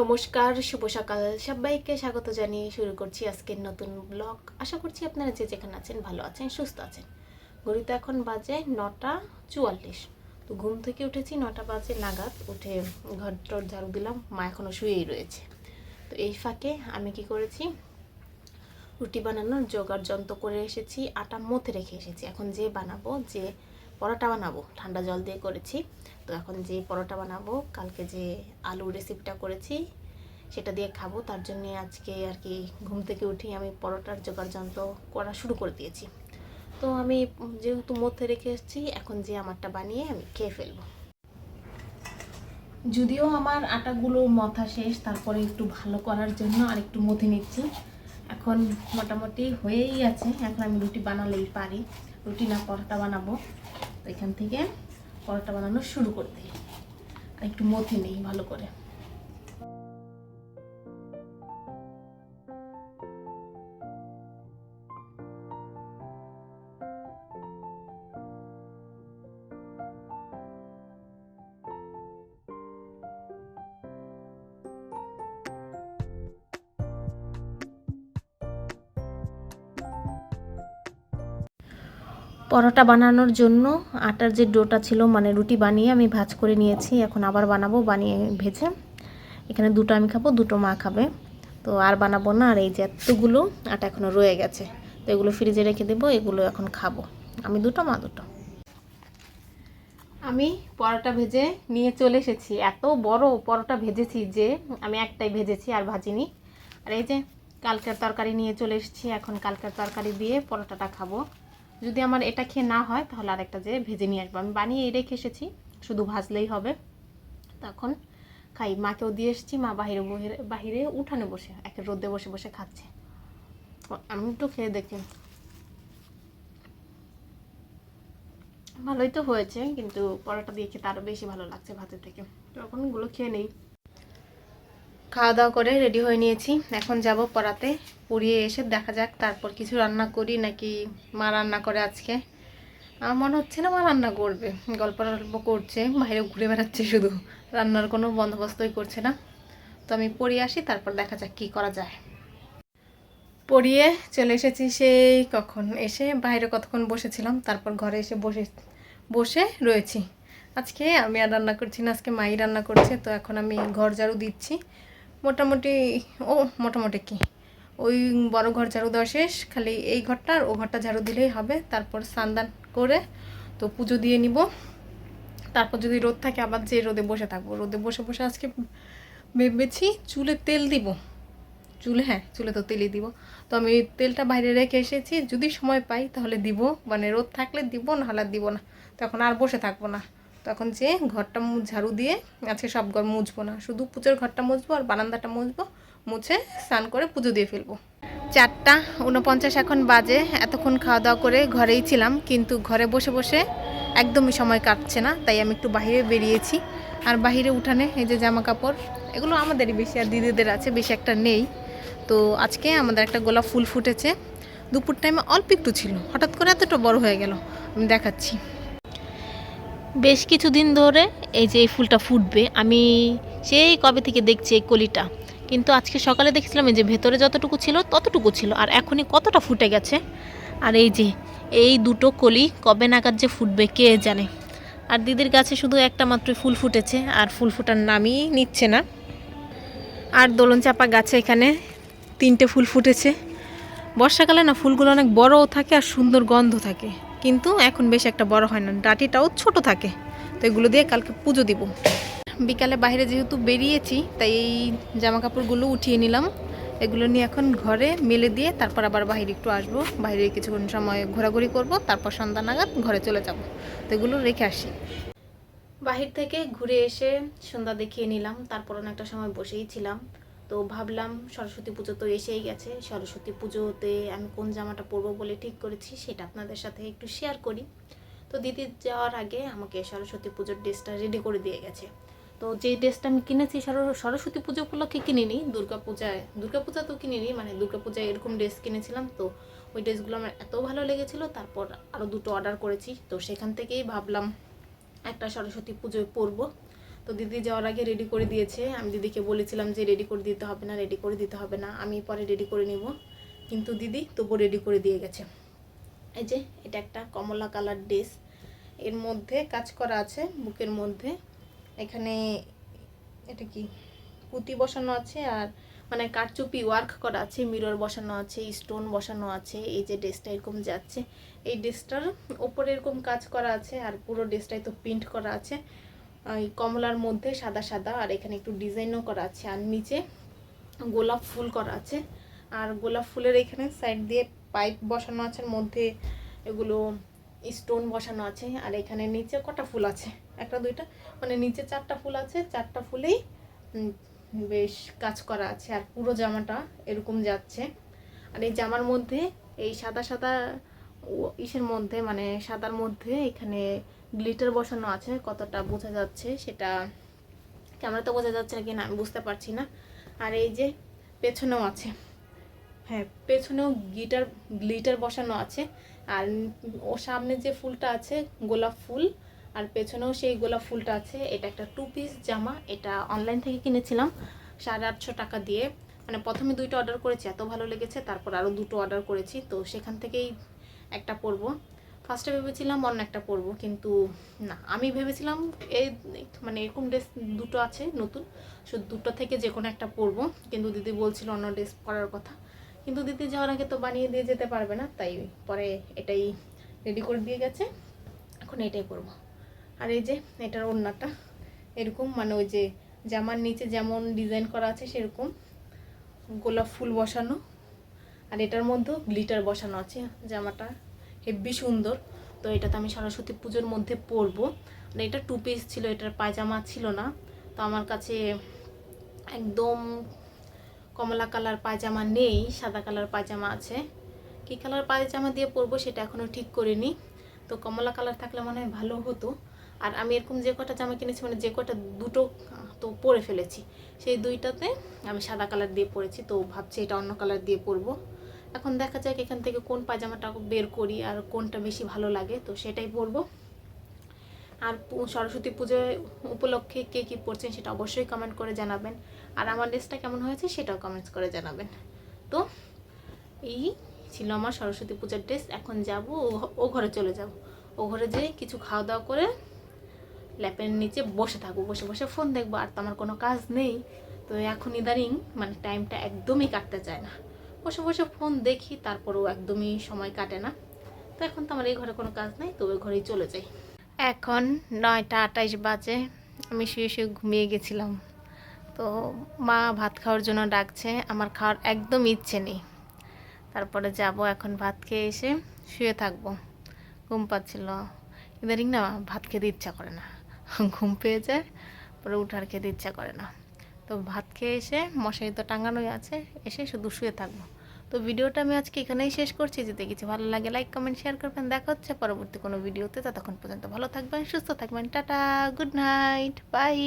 নমস্কার, শুভ সকাল। সবাইকে স্বাগত জানিয়ে শুরু করছি আজকের নতুন ব্লগ। আশা করছি আপনারা যে যেখানে আছেন ভালো আছেন, সুস্থ আছেন। ঘড়িতে এখন বাজে 9:44। তো ঘুম থেকে উঠেছি 9টা বাজে নাগাদ, উঠে ঘর টর ঝাড়ু দিলাম। মা এখনও শুয়েই রয়েছে। তো এই ফাঁকে আমি কি করেছি, রুটি বানানোর জোগাড় যন্ত্র করে এসেছি, আটা মথে রেখে এসেছি। এখন যে পরোটা বানাবো, ঠান্ডা জল দিয়ে করেছি। তো এখন যে পরোটা বানাবো, কালকে যে আলুর রেসিপিটা করেছি সেটা দিয়ে খাবো। তার জন্যে আজকে আর কি ঘুম থেকে উঠি আমি পরোটার জোগাড় যন্ত্র করা শুরু করে দিয়েছি। তো আমি যেহেতু মধ্যে রেখে এসেছি, এখন যে আমারটা বানিয়ে আমি খেয়ে ফেলবো। যদিও আমার আটাগুলো মথা শেষ, তারপরে একটু ভালো করার জন্য আর একটু মথে নিচ্ছি। এখন মোটামুটি হয়েই আছে। এখন আমি রুটি বানালেই পারি, রুটি না পরোটা বানাবো। তো এখান থেকে পরোটা বানানো শুরু করতে আর একটু মথে নেই ভালো করে। পরোটা বানানোর জন্য আটার যে ডোটা ছিল, মানে রুটি বানিয়ে আমি ভাজ করে নিয়েছি। এখন আবার বানাবো, বানিয়ে ভেজে এখানে দুটো আমি খাবো, দুটো মা খাবে। তো আর বানাবো না। আর এই যে এতগুলো আটা এখনও রয়ে গেছে, তো এগুলো ফ্রিজে রেখে দেবো। এগুলো এখন খাবো আমি দুটো, মা দুটো। আমি পরোটা ভেজে নিয়ে চলে এসেছি। এত বড় পরোটা ভেজেছি যে আমি একটাই ভেজেছি, আর ভাজিনি। আর এই যে কালকের তরকারি নিয়ে চলে এসেছি। এখন কালকের তরকারি দিয়ে পরোটাটা খাবো। যদি আমার এটা খেয়ে না হয় তাহলে আরেকটা যে ভেজে নিয়ে আসবো। আমি বানিয়ে রেখে এসেছি, শুধু ভাজলেই হবে। তখন খাই। মাকেও দিয়ে এসেছি, মা বাহিরে উঠানে বসে একটা রোদে বসে বসে খাচ্ছে। আমি একটু খেয়ে দেখি। ভালোই তো হয়েছে, কিন্তু পরোটা দিয়ে খেতে আরও বেশি ভালো লাগছে ভাতের থেকে। তো এখন এগুলো খেয়ে নেই। খাওয়া দাওয়া করে রেডি হয়ে নিয়েছি। এখন যাব পড়াতে। পড়িয়ে এসে দেখা যাক তারপর কিছু রান্না করি নাকি মা রান্না করে আজকে। আমার মনে হচ্ছে না মা রান্না করবে, গল্প করছে, বাইরে ঘুরে বেড়াচ্ছে শুধু, রান্নার কোনো বন্দোবস্তই করছে না। তো আমি পড়িয়ে আসি, তারপর দেখা যাক কী করা যায়। পড়িয়ে চলে এসেছি সেই কখন, এসে বাইরে কতক্ষণ বসেছিলাম, তারপর ঘরে এসে বসে রয়েছি। আজকে আমি আর রান্না করছি না, আজকে মাই রান্না করছে। তো এখন আমি ঘর ঝাড়ু দিচ্ছি। মোটামুটি কি ওই বড় ঘর ঝাড়ু দেওয়া শেষ, খালি এই ঘরটা আর ও ঘরটা ঝাড়ু দিলেই হবে। তারপর স্নান করে তো পুজো দিয়ে নিব। তারপর যদি রোদ থাকে আবার যে রোদে বসে থাকবো। রোদে বসে বসে আজকে ভেবেছি চুলে তেল দিব। চুলে তো তেলই দিব। তো আমি তেলটা বাইরে রেখে এসেছি, যদি সময় পাই তাহলে দিব, মানে রোদ থাকলে দিব, নাহলে দিব না। তখন আর বসে থাকবো না। তখন যে ঘরটা ঝাড়ু দিয়ে আজকে সব ঘর মুছবো না, শুধু পুজোর ঘরটা মুছবো আর বারান্দাটা মুছবো। মুছে স্নান করে পুজো দিয়ে ফেলবো। 4:49 এখন বাজে। এতক্ষণ খাওয়া দাওয়া করে ঘরেই ছিলাম, কিন্তু ঘরে বসে বসে একদমই সময় কাটছে না। তাই আমি একটু বাইরে বেরিয়েছি। আর বাইরে উঠানে এই যে জামা কাপড়, এগুলো আমাদেরই বেশি, আর দিদিদের আছে, বেশি একটা নেই। তো আজকে আমাদের একটা গোলাপ ফুল ফুটেছে। দুপুর টাইমে অল্প একটু ছিল, হঠাৎ করে এতটা বড় হয়ে গেল। আমি দেখাচ্ছি। বেশ কিছুদিন ধরে এই যে এই ফুলটা ফুটবে, আমি সেই কবে থেকে দেখছি এই কলিটা। কিন্তু আজকে সকালে দেখছিলাম এই যে ভেতরে যতটুকু ছিল ততটুকু ছিল, আর এখনই কতটা ফুটে গেছে। আর এই যে এই দুটো কলি কবে নাগাদ যে ফুটবে কে জানে। আর দিদির গাছে শুধু একটা মাত্র ফুল ফুটেছে, আর ফুল ফোটার নামই নিচ্ছে না। আর দোলন চাপা গাছে এখানে 3টে ফুল ফুটেছে। বর্ষাকালে না ফুলগুলো অনেক বড়ও থাকে আর সুন্দর গন্ধ থাকে, কিন্তু এখন বেশ একটা বড় হয় না, ডাঁটিটাও ছোট থাকে। তো এগুলো দিয়ে কালকে পুজো দিব। বিকালে বাইরে যেহেতু বেরিয়েছি, তাই এই জামা কাপড়গুলো উঠিয়ে নিলাম। এগুলো নিয়ে এখন ঘরে মেলে দিয়ে তারপর আবার বাইরে একটু আসবো, বাইরে কিছুক্ষণ সময় ঘোরাঘুরি করব, তারপর সন্ধ্যা নাগাদ ঘরে চলে যাব। তো এগুলো রেখে আসি। বাহির থেকে ঘুরে এসে সন্ধ্যা দেখিয়ে নিলাম, তারপর অনেকটা সময় বসেই ছিলাম। তো ভাবলাম সরস্বতী পুজো তো এসেই গেছে, সরস্বতী পুজোতে আমি কোন জামাটা পরবো বলে ঠিক করেছি, সেটা আপনাদের সাথে একটু শেয়ার করি। তো দিদি যাওয়ার আগে আমাকে সরস্বতী পুজোর ড্রেসটা রেডি করে দিয়ে গেছে। তো যেই ড্রেসটা আমি কিনেছি সরস্বতী পুজো উপলক্ষে কিনিনি, দুর্গা পূজা তো কিনিনি, মানে দুর্গাপূজায় এরকম ড্রেস কিনেছিলাম। তো ওই ড্রেসগুলো আমার এত ভালো লেগেছিলো, তারপর আরও দুটো অর্ডার করেছি। তো সেখান থেকেই ভাবলাম একটা সরস্বতী পুজোয় পরবো। তো দিদি যাওয়ার আগে রেডি করে দিয়েছে। আমি দিদিকে বলেছিলাম যে রেডি করে দিতে হবে না, রেডি করে দিতে হবে না, আমি পরে রেডি করে নিব, কিন্তু দিদি তবু রেডি করে দিয়ে গেছে। এই যে এটা একটা কমলা কালার ড্রেস, এর মধ্যে কাজ করা আছে বুকের মধ্যে। এখানে এটা কি পুঁতি বসানো আছে, আর মানে কারচুপি ওয়ার্ক করা আছে, মিরর বসানো আছে, স্টোন বসানো আছে। এই যে ড্রেসটা এরকম যাচ্ছে, এই ড্রেসটার ওপরে এরকম কাজ করা আছে, আর পুরো ড্রেসটাই তো প্রিন্ট করা আছে এই কমলার মধ্যে সাদা সাদা, আর এখানে একটু ডিজাইনও করা আছে, আর নিচে গোলাপ ফুল করা আছে। আর গোলাপ ফুলের এখানে সাইড দিয়ে পাইপ বসানো আছে, মধ্যে এগুলো স্টোন বসানো আছে। আর এখানে নিচে কটা ফুল আছে, একটা দুইটা মানে নিচে 4টা ফুল আছে, 4টা ফুলেই বেশ কাজ করা আছে। আর পুরো জামাটা এরকম যাচ্ছে। আর এই জামার মধ্যে এই সাদা সাদা ইসের মধ্যে মানে সাদার মধ্যে এখানে গ্লিটার বসানো আছে, কতটা বোঝা যাচ্ছে সেটা ক্যামেরাতে বোঝা যাচ্ছে নাকি না আমি বুঝতে পারছি না। আর এই যে পেছনেও আছে, হ্যাঁ পেছনেও গ্লিটার বসানো আছে। আর ও সামনে যে ফুলটা আছে গোলাপ ফুল, আর পেছনেও সেই গোলাপ ফুলটা আছে। এটা একটা 2 পিস জামা, এটা অনলাইন থেকে কিনেছিলাম 850 টাকা দিয়ে। মানে প্রথমে 2টা অর্ডার করেছি, এত ভালো লেগেছে, তারপর আরও 2টো অর্ডার করেছি, তো সেখান থেকেই একটা পরবো। ফার্স্টে ভেবেছিলাম অন্য একটা পরবো, কিন্তু না, আমি ভেবেছিলাম এই মানে এরকম ড্রেস 2টো আছে নতুন, শুধু 2টো থেকে যে কোনো একটা পরবো। কিন্তু দিদি বলছিল অন্য ড্রেস পরার কথা, কিন্তু দিদি যাওয়ার আগে তো বানিয়ে দিয়ে যেতে পারবে না, তাই পরে এটাই রেডি করে দিয়ে গেছে, এখন এটাই পরবো। আর এই যে এটার ওড়নাটা এরকম মানে ওই যে জামার নিচে যেমন ডিজাইন করা আছে সেরকম গোলাপ ফুল বসানো, আর এটার মধ্যেও গ্লিটার বসানো আছে। জামাটা হেব্বি সুন্দর। তো এটা তো আমি সরস্বতী পুজোর মধ্যে পরবো। মানে এটা 2 পিস ছিল, এটার পায়জামা ছিল না, তো আমার কাছে একদম কমলা কালার পায়জামা নেই, সাদা কালার পায়জামা আছে। কী কালার পায়জামা দিয়ে পরবো সেটা এখনও ঠিক করিনি, তো কমলা কালার থাকলে মনে হয় ভালো হতো। আর আমি এরকম যে কটা জামা কিনেছি মানে যে কটা 2টো তো পরে ফেলেছি, সেই 2টাতে আমি সাদা কালার দিয়ে পরেছি, তো ভাবছি এটা অন্য কালার দিয়ে পরবো। এখন দেখা যাক এখান থেকে কোন পায়জামাটা বের করি আর কোনটা বেশি ভালো লাগে, তো সেটাই পরবো। আর সরস্বতী পুজোয় উপলক্ষে কে কী পরছেন সেটা অবশ্যই কমেন্ট করে জানাবেন, আর আমার ড্রেসটা কেমন হয়েছে সেটাও কমেন্টস করে জানাবেন। তো এই ছিল আমার সরস্বতী পূজার ড্রেস। এখন যাব ও ঘরে চলে যাব, ও ঘরে যেয়ে কিছু খাওয়া দাওয়া করে ল্যাপের নিচে বসে থাকবো, বসে বসে ফোন দেখবো, আর তো আমার কোনো কাজ নেই। তো এখন ইদানিং মানে টাইমটা একদমই কাটতে চায় না, বসে বসে ফোন দেখি, তারপরেও একদমই সময় কাটে না। তো এখন তো আমার এই ঘরে কোনো কাজ নেই, তো ওই ঘরেই চলে যাই। এখন 9টা 28 বাজে, আমি শুয়ে শুয়ে ঘুমিয়ে গেছিলাম। তো মা ভাত খাওয়ার জন্য ডাকছে, আমার খাওয়ার একদম ইচ্ছে নেই। তারপরে যাব, এখন ভাত খেয়ে এসে শুয়ে থাকবো। ঘুম পাচ্ছিল, ইদানিং না ভাত খেতে ইচ্ছা করে না, ঘুম পেয়ে যায়, পরে উঠার খেতে ইচ্ছা করে না। তো ভাত খেয়ে এসে মশারি তো টাঙানোই আছে, এসে শুধু শুয়ে থাকবো। তো ভিডিওটা আমি আজকে এখানেই শেষ করছি। যদি কিছু ভালো লাগে লাইক কমেন্ট শেয়ার করবেন। দেখা হচ্ছে পরবর্তী কোনো ভিডিওতে, ততক্ষণ পর্যন্ত ভালো থাকবেন, সুস্থ থাকবেন, টাটা, গুড নাইট, বাই।